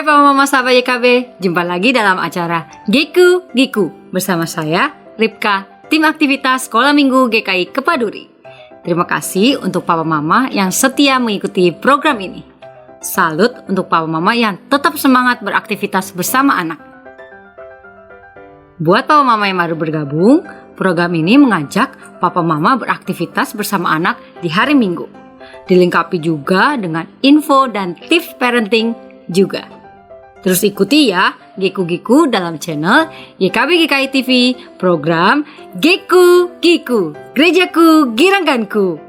Papa Mama sahabat YKB, jumpa lagi dalam acara Giku Giku bersama saya, Ripka, tim aktivitas Sekolah Minggu GKI Kepaduri. Terima kasih untuk Papa Mama yang setia mengikuti program ini. Salut untuk Papa Mama yang tetap semangat beraktivitas bersama anak. Buat Papa Mama yang baru bergabung, program ini mengajak Papa Mama beraktivitas bersama anak di hari Minggu. Dilengkapi juga dengan info dan tips parenting juga. Terus ikuti ya Giku-Giku dalam channel YKB GKI TV, program Giku-Giku, Gerejaku Girangganku.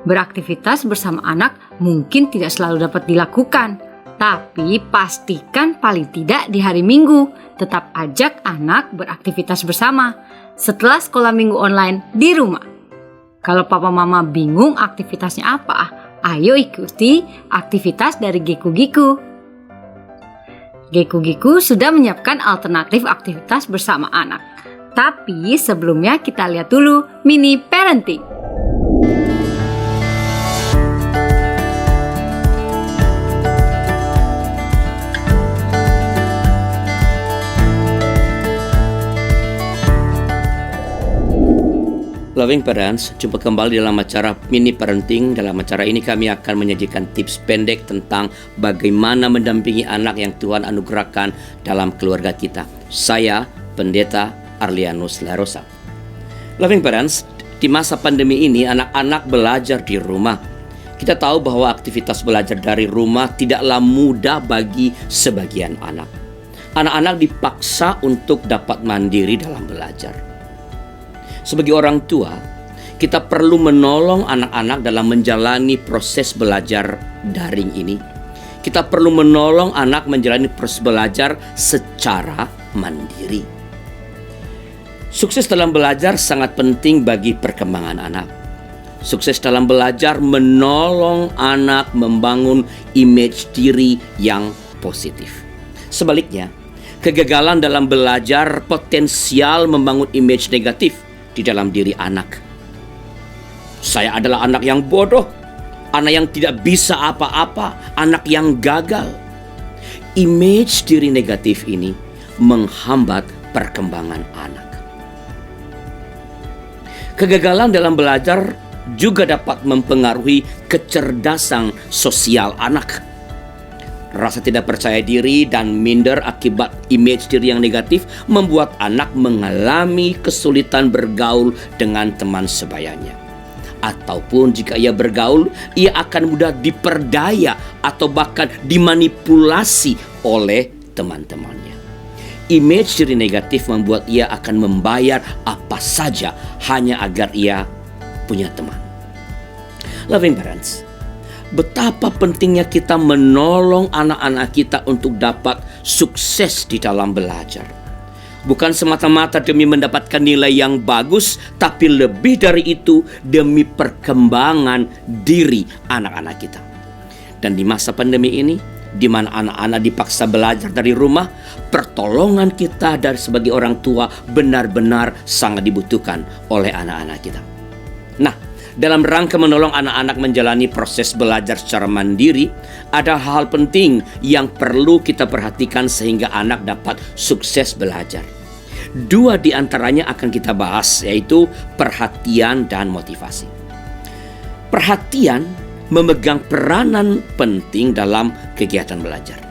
Beraktivitas bersama anak mungkin tidak selalu dapat dilakukan, tapi pastikan paling tidak di hari Minggu tetap ajak anak beraktivitas bersama setelah sekolah minggu online di rumah. Kalau Papa Mama bingung aktivitasnya apa, ayo ikuti aktivitas dari Giku-Giku. Giku-Giku sudah menyiapkan alternatif aktivitas bersama anak. Tapi sebelumnya kita lihat dulu mini parenting. Loving Parents, jumpa kembali dalam acara Mini Parenting. Dalam acara ini kami akan menyajikan tips pendek tentang bagaimana mendampingi anak yang Tuhan anugerahkan dalam keluarga kita. Saya, Pendeta Arlianus Larosa. Loving Parents, di masa pandemi ini anak-anak belajar di rumah. Kita tahu bahwa aktivitas belajar dari rumah tidaklah mudah bagi sebagian anak. Anak-anak dipaksa untuk dapat mandiri dalam belajar. Sebagai orang tua, kita perlu menolong anak-anak dalam menjalani proses belajar daring ini. Kita perlu menolong anak menjalani proses belajar secara mandiri. Sukses dalam belajar sangat penting bagi perkembangan anak. Sukses dalam belajar menolong anak membangun image diri yang positif. Sebaliknya, kegagalan dalam belajar potensial membangun image negatif di dalam diri anak. Saya adalah anak yang bodoh, anak yang tidak bisa apa-apa, anak yang gagal. Image diri negatif ini menghambat perkembangan anak. Kegagalan dalam belajar juga dapat mempengaruhi kecerdasan sosial anak. Rasa tidak percaya diri dan minder akibat image diri yang negatif membuat anak mengalami kesulitan bergaul dengan teman sebayanya. Ataupun jika ia bergaul, ia akan mudah diperdaya atau bahkan dimanipulasi oleh teman-temannya. Image diri negatif membuat ia akan membayar apa saja hanya agar ia punya teman. Loving Parents, betapa pentingnya kita menolong anak-anak kita untuk dapat sukses di dalam belajar. Bukan semata-mata demi mendapatkan nilai yang bagus, tapi lebih dari itu demi perkembangan diri anak-anak kita. Dan di masa pandemi ini, di mana anak-anak dipaksa belajar dari rumah, pertolongan kita dari sebagai orang tua benar-benar sangat dibutuhkan oleh anak-anak kita. Nah, dalam rangka menolong anak-anak menjalani proses belajar secara mandiri, ada hal penting yang perlu kita perhatikan sehingga anak dapat sukses belajar. Dua di antaranya akan kita bahas, yaitu perhatian dan motivasi. Perhatian memegang peranan penting dalam kegiatan belajar.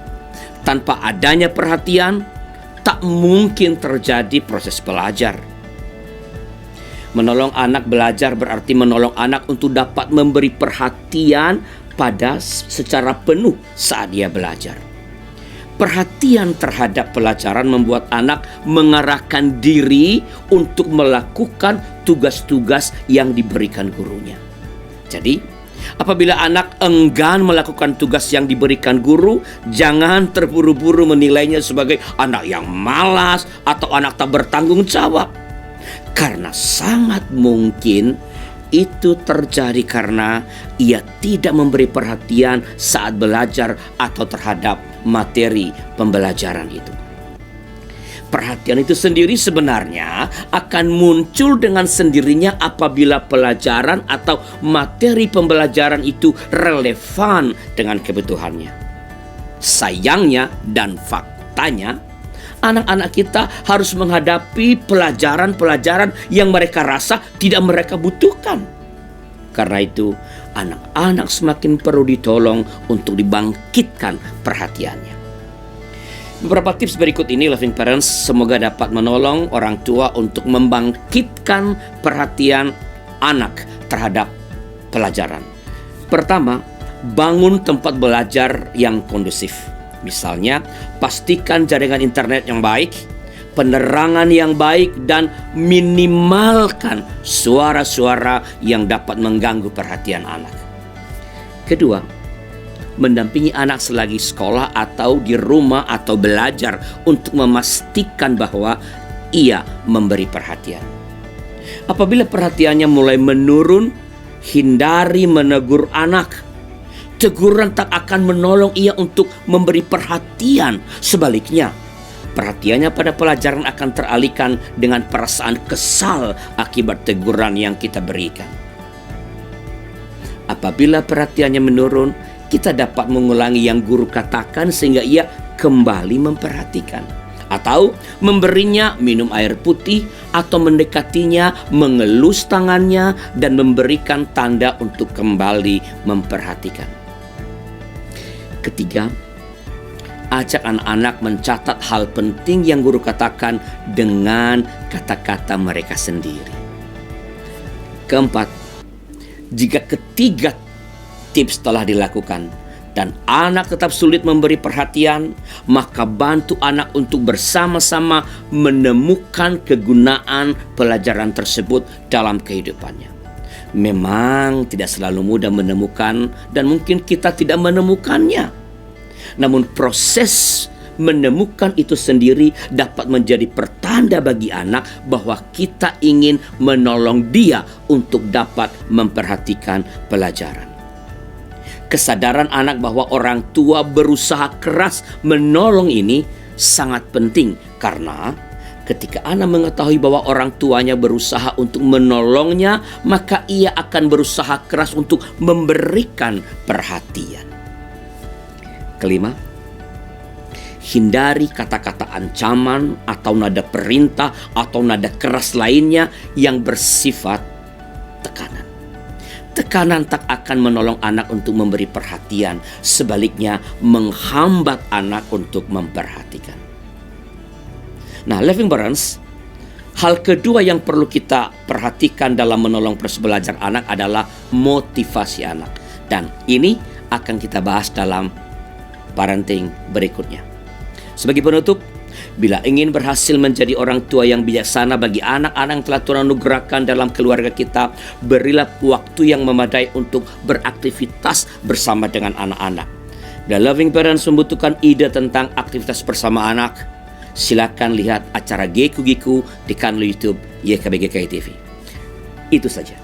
Tanpa adanya perhatian, tak mungkin terjadi proses belajar. Menolong anak belajar berarti menolong anak untuk dapat memberi perhatian pada secara penuh saat dia belajar. Perhatian terhadap pelajaran membuat anak mengarahkan diri untuk melakukan tugas-tugas yang diberikan gurunya. Jadi, apabila anak enggan melakukan tugas yang diberikan guru, jangan terburu-buru menilainya sebagai anak yang malas atau anak tak bertanggung jawab. Karena sangat mungkin itu terjadi karena ia tidak memberi perhatian saat belajar atau terhadap materi pembelajaran itu. Perhatian itu sendiri sebenarnya akan muncul dengan sendirinya apabila pelajaran atau materi pembelajaran itu relevan dengan kebutuhannya. sayangnya dan faktanya, anak-anak kita harus menghadapi pelajaran-pelajaran yang mereka rasa tidak mereka butuhkan. Karena itu, anak-anak semakin perlu ditolong untuk dibangkitkan perhatiannya. Beberapa tips berikut ini, loving parents, semoga dapat menolong orang tua untuk membangkitkan perhatian anak terhadap pelajaran. Pertama, bangun tempat belajar yang kondusif. Misalnya, pastikan jaringan internet yang baik, penerangan yang baik, dan minimalkan suara-suara yang dapat mengganggu perhatian anak. Kedua, mendampingi anak selagi sekolah atau di rumah atau belajar untuk memastikan bahwa ia memberi perhatian. Apabila perhatiannya mulai menurun, hindari menegur anak. Teguran tak akan menolong ia untuk memberi perhatian. Sebaliknya, perhatiannya pada pelajaran akan teralihkan dengan perasaan kesal akibat teguran yang kita berikan. Apabila perhatiannya menurun, kita dapat mengulangi yang guru katakan sehingga ia kembali memperhatikan. Atau memberinya minum air putih, atau mendekatinya, mengelus tangannya, dan memberikan tanda untuk kembali memperhatikan. Ketiga, ajak anak-anak mencatat hal penting yang guru katakan dengan kata-kata mereka sendiri. Keempat, jika ketiga tips telah dilakukan dan anak tetap sulit memberi perhatian, maka bantu anak untuk bersama-sama menemukan kegunaan pelajaran tersebut dalam kehidupannya. Memang tidak selalu mudah menemukan dan mungkin kita tidak menemukannya. Namun proses menemukan itu sendiri dapat menjadi pertanda bagi anak bahwa kita ingin menolong dia untuk dapat memperhatikan pelajaran. Kesadaran anak bahwa orang tua berusaha keras menolong ini sangat penting, karena ketika anak mengetahui bahwa orang tuanya berusaha untuk menolongnya, maka ia akan berusaha keras untuk memberikan perhatian. Kelima, hindari kata-kata ancaman atau nada perintah atau nada keras lainnya yang bersifat tekanan. Tekanan tak akan menolong anak untuk memberi perhatian, sebaliknya menghambat anak untuk memperhatikan. Nah, loving parents, hal kedua yang perlu kita perhatikan dalam menolong proses belajar anak adalah motivasi anak. Dan ini akan kita bahas dalam parenting berikutnya. Sebagai penutup, bila ingin berhasil menjadi orang tua yang bijaksana bagi anak-anak yang telah Tuhan anugerahkan dalam keluarga kita, berilah waktu yang memadai untuk beraktivitas bersama dengan anak-anak. The Loving Parents membutuhkan ide tentang aktivitas bersama anak. Silakan lihat acara Giku di kanal YouTube YKBGK TV. Itu saja.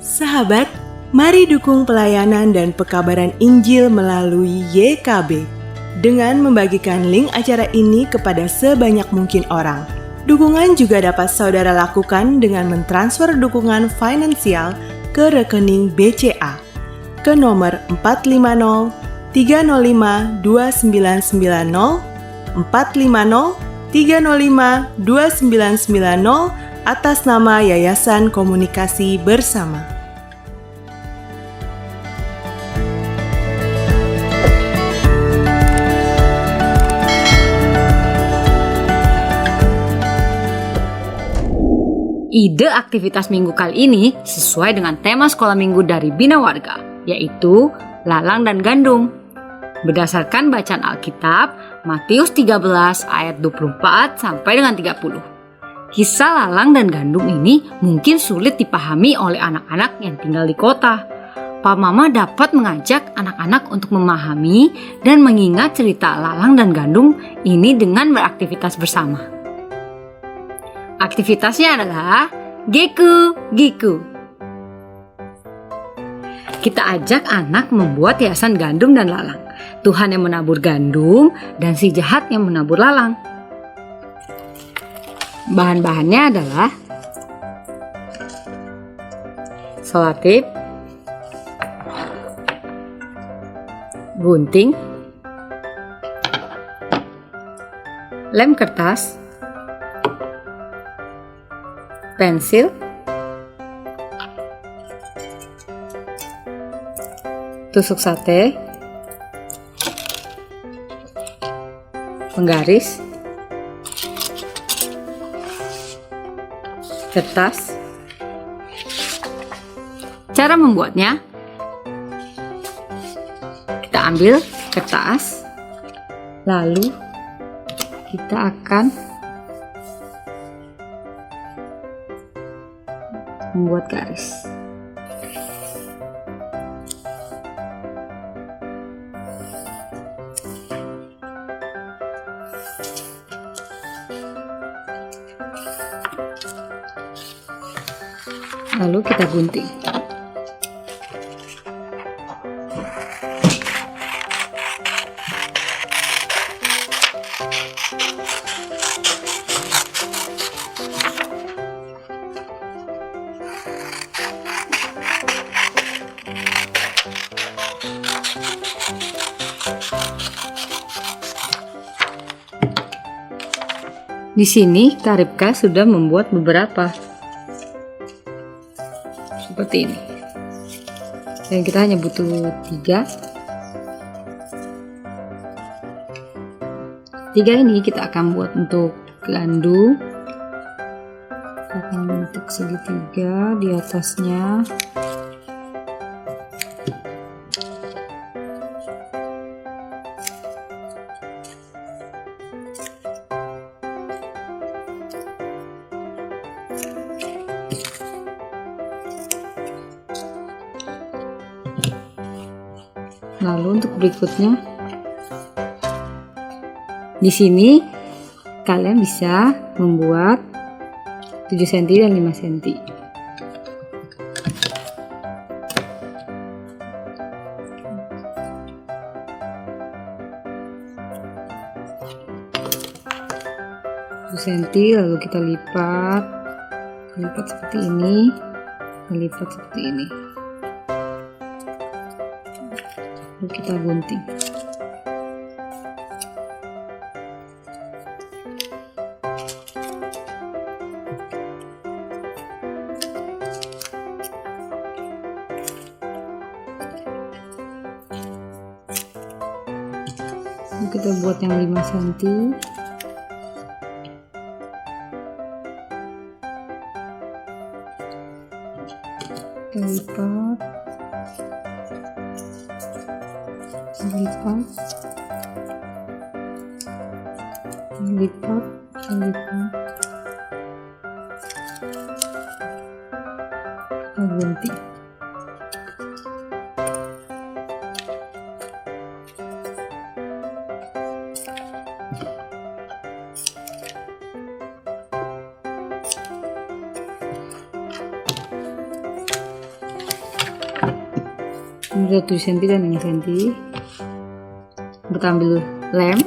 Sahabat, mari dukung pelayanan dan pekabaran Injil melalui YKB dengan membagikan link acara ini kepada sebanyak mungkin orang. Dukungan juga dapat saudara lakukan dengan mentransfer dukungan finansial ke rekening BCA ke nomor 450 305 2990 450 305 2990 atas nama Yayasan Komunikasi Bersama. Ide aktivitas minggu kali ini sesuai dengan tema sekolah minggu dari Bina Warga, yaitu Lalang dan Gandum. Berdasarkan bacaan Alkitab, Matius 13 ayat 24 sampai dengan 30. Kisah Lalang dan Gandum ini mungkin sulit dipahami oleh anak-anak yang tinggal di kota. Pak Mama dapat mengajak anak-anak untuk memahami dan mengingat cerita Lalang dan Gandum ini dengan beraktivitas bersama. Aktivitasnya adalah Giku. Kita ajak anak membuat hiasan gandum dan lalang. Tuhan yang menabur gandum dan si jahat yang menabur lalang. Bahan-bahannya adalah selotip, gunting, lem kertas, pensil, tusuk sate, penggaris, kertas. Cara membuatnya, kita ambil kertas, lalu kita akan membuat garis. Lalu kita gunting. Di sini Kak Ripka sudah membuat beberapa seperti ini. Dan kita hanya butuh 3. 3 ini kita akan buat untuk gandum. Kita akan bentuk segitiga di atasnya. Lalu untuk berikutnya, di sini kalian bisa membuat 7 cm dan 5 cm. Lalu kita lipat seperti ini, lipat seperti ini. Lalu kita gunting. Lalu kita buat yang 5 cm. Kita lipat, lipat, lipat, lipat, kita gunting. Ini 7 cm dan 5 cm. Kita ambil lem,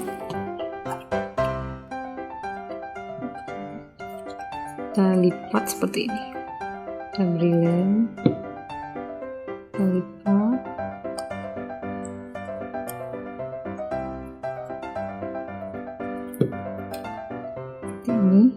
kita lipat seperti ini. Kita beri lem, kita lipat, seperti ini.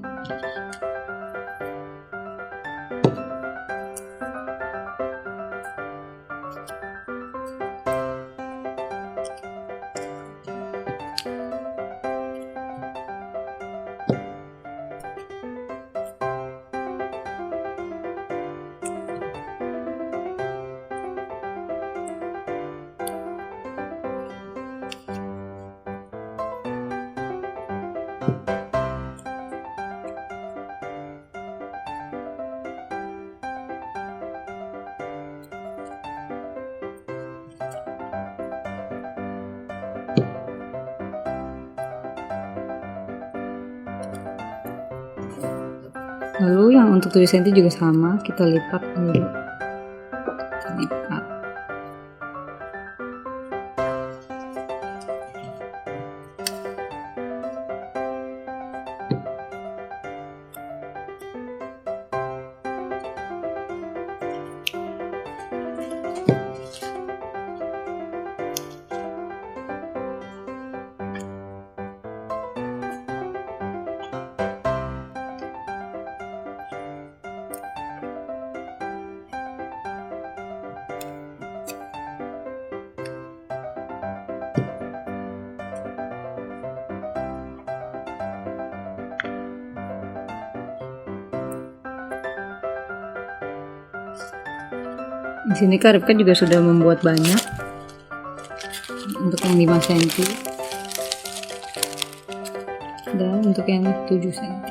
Lalu yang untuk 7 cm juga sama, kita lipat dulu. Kita lipat. Di sini Kak Rifka juga sudah membuat banyak untuk yang 5 cm dan untuk yang 7 cm.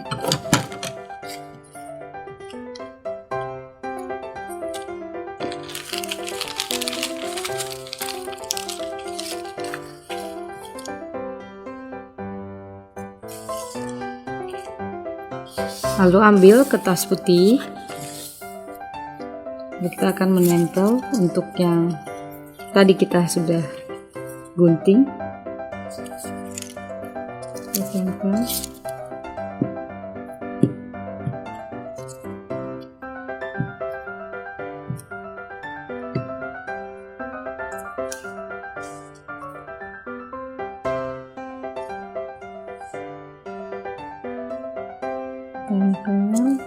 Lalu ambil kertas putih. Kita akan menempel untuk yang tadi kita sudah gunting. Kita tempel. Tempel.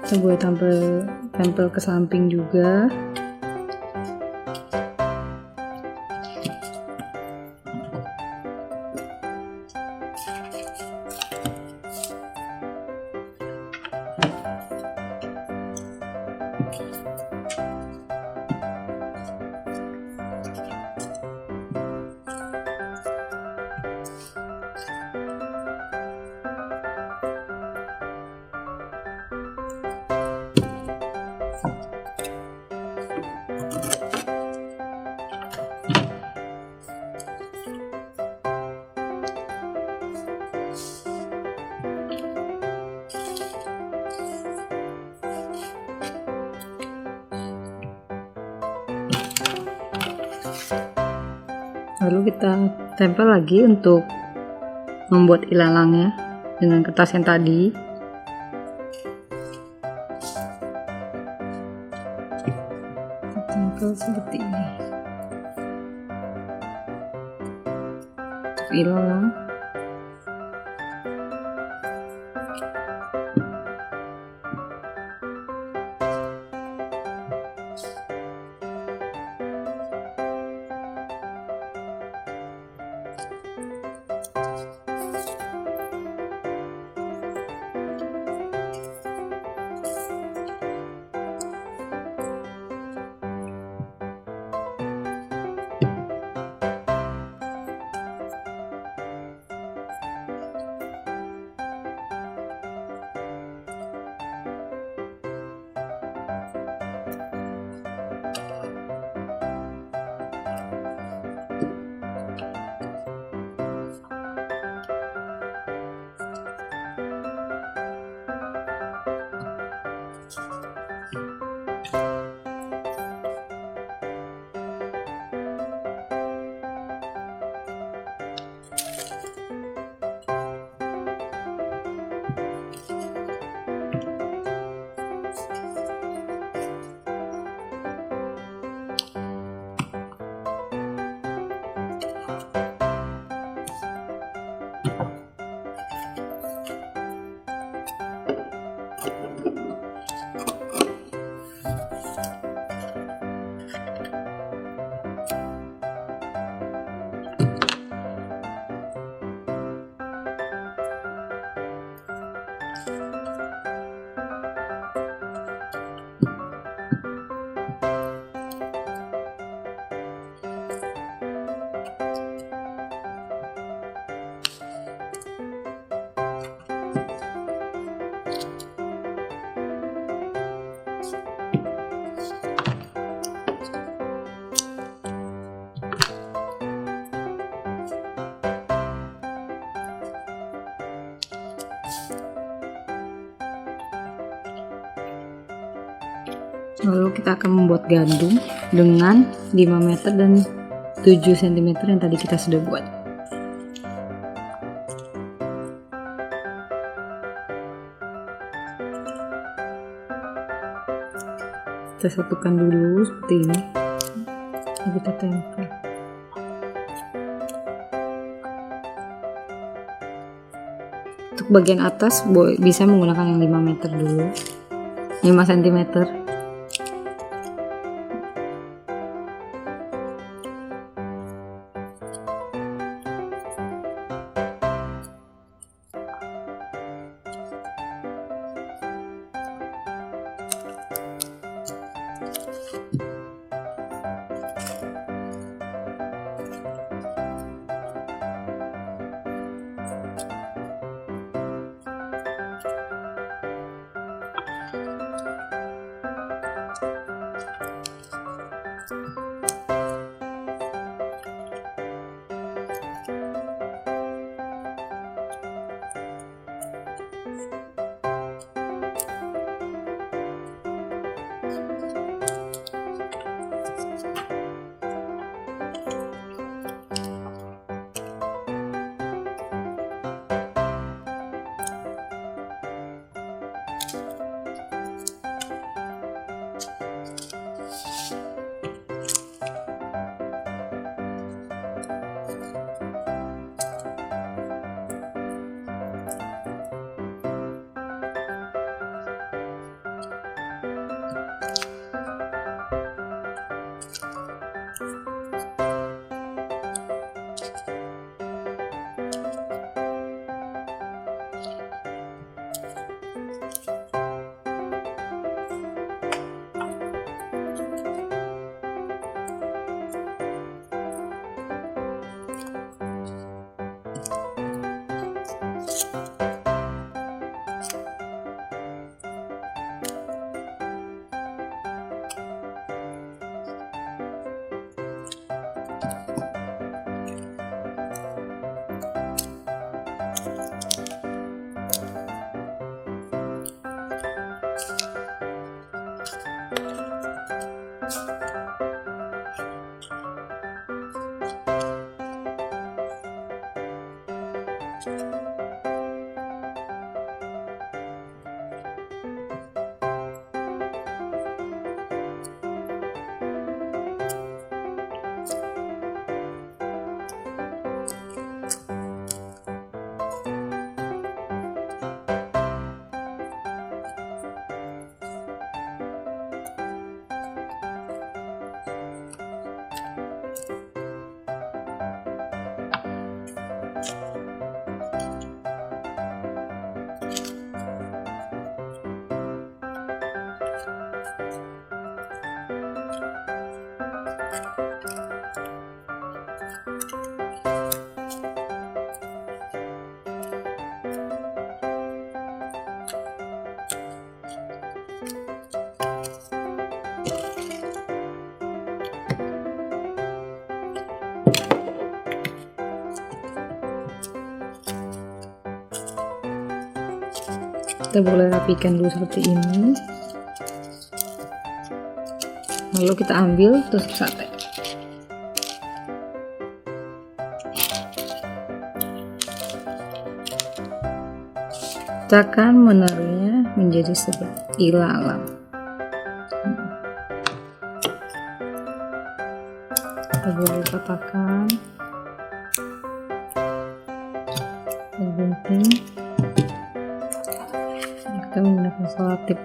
Kita boleh tempel ke samping juga. Lalu kita tempel lagi untuk membuat ilalangnya dengan kertas yang tadi. Kita tempel seperti ini untuk ilalang. Lalu kita akan membuat gandum dengan 5 meter dan 7 cm yang tadi kita sudah buat. Kita satukan dulu seperti ini. Lalu kita tempel. Untuk bagian atas bisa menggunakan yang 5 meter dulu, 5 cm. Kita boleh rapikan dulu seperti ini. Lalu kita ambil tusuk sate. Kita akan menaruhnya menjadi seperti ilalang. Kita boleh patahkan, gunting. Kita menggunakan selotip.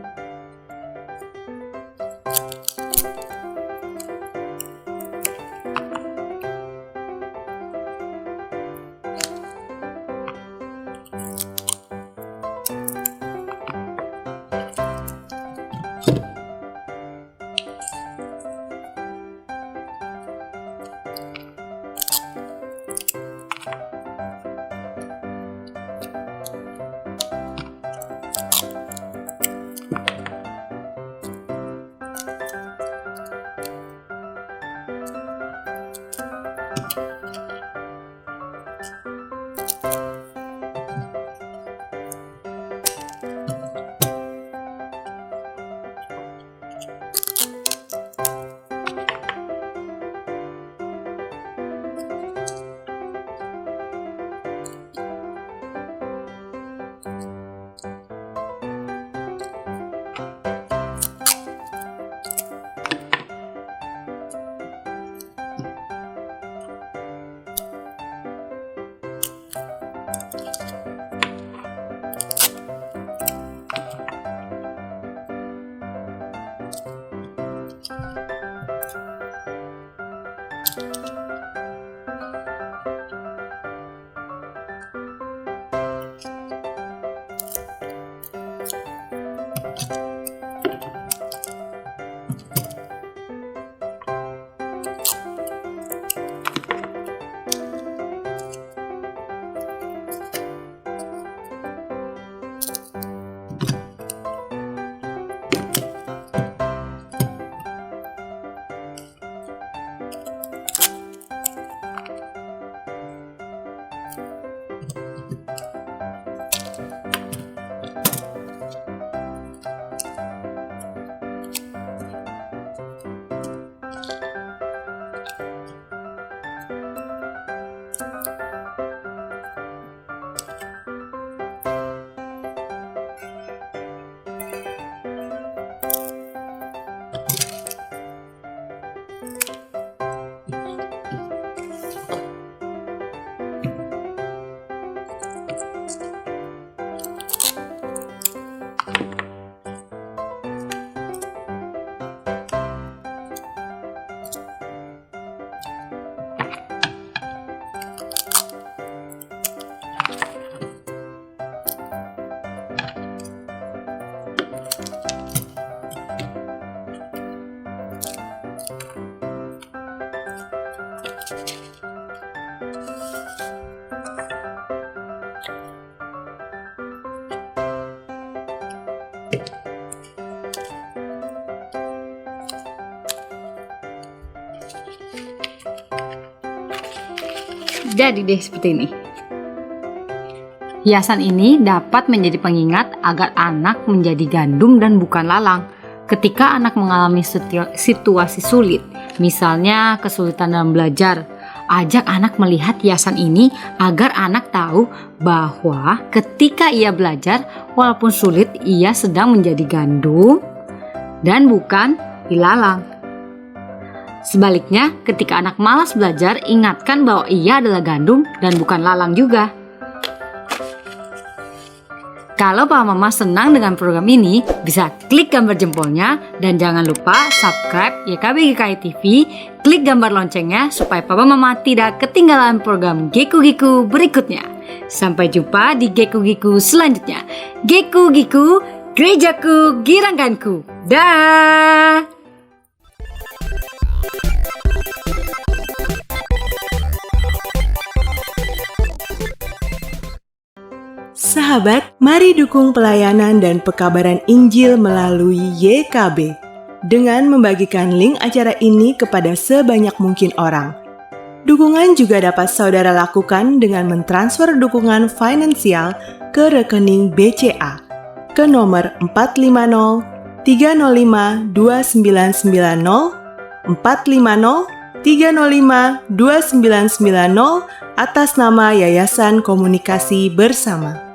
Jadi deh seperti ini. Hiasan ini dapat menjadi pengingat agar anak menjadi gandum dan bukan lalang. Ketika anak mengalami situasi sulit, misalnya kesulitan dalam belajar, ajak anak melihat hiasan ini agar anak tahu bahwa ketika ia belajar, walaupun sulit, ia sedang menjadi gandum dan bukan ilalang. Sebaliknya, ketika anak malas belajar, ingatkan bahwa ia adalah gandum dan bukan lalang juga. Kalau Papa Mama senang dengan program ini, bisa klik gambar jempolnya dan jangan lupa subscribe YKB GKI TV, klik gambar loncengnya supaya Papa Mama tidak ketinggalan program Geku Giku berikutnya. Sampai jumpa di Geku Giku selanjutnya. Geku Giku, gerejaku, giranganku. Dah. Sahabat, mari dukung pelayanan dan pekabaran Injil melalui YKB dengan membagikan link acara ini kepada sebanyak mungkin orang. Dukungan juga dapat saudara lakukan dengan mentransfer dukungan finansial ke rekening BCA ke nomor 450 305 2990, 450 305 2990 atas nama Yayasan Komunikasi Bersama.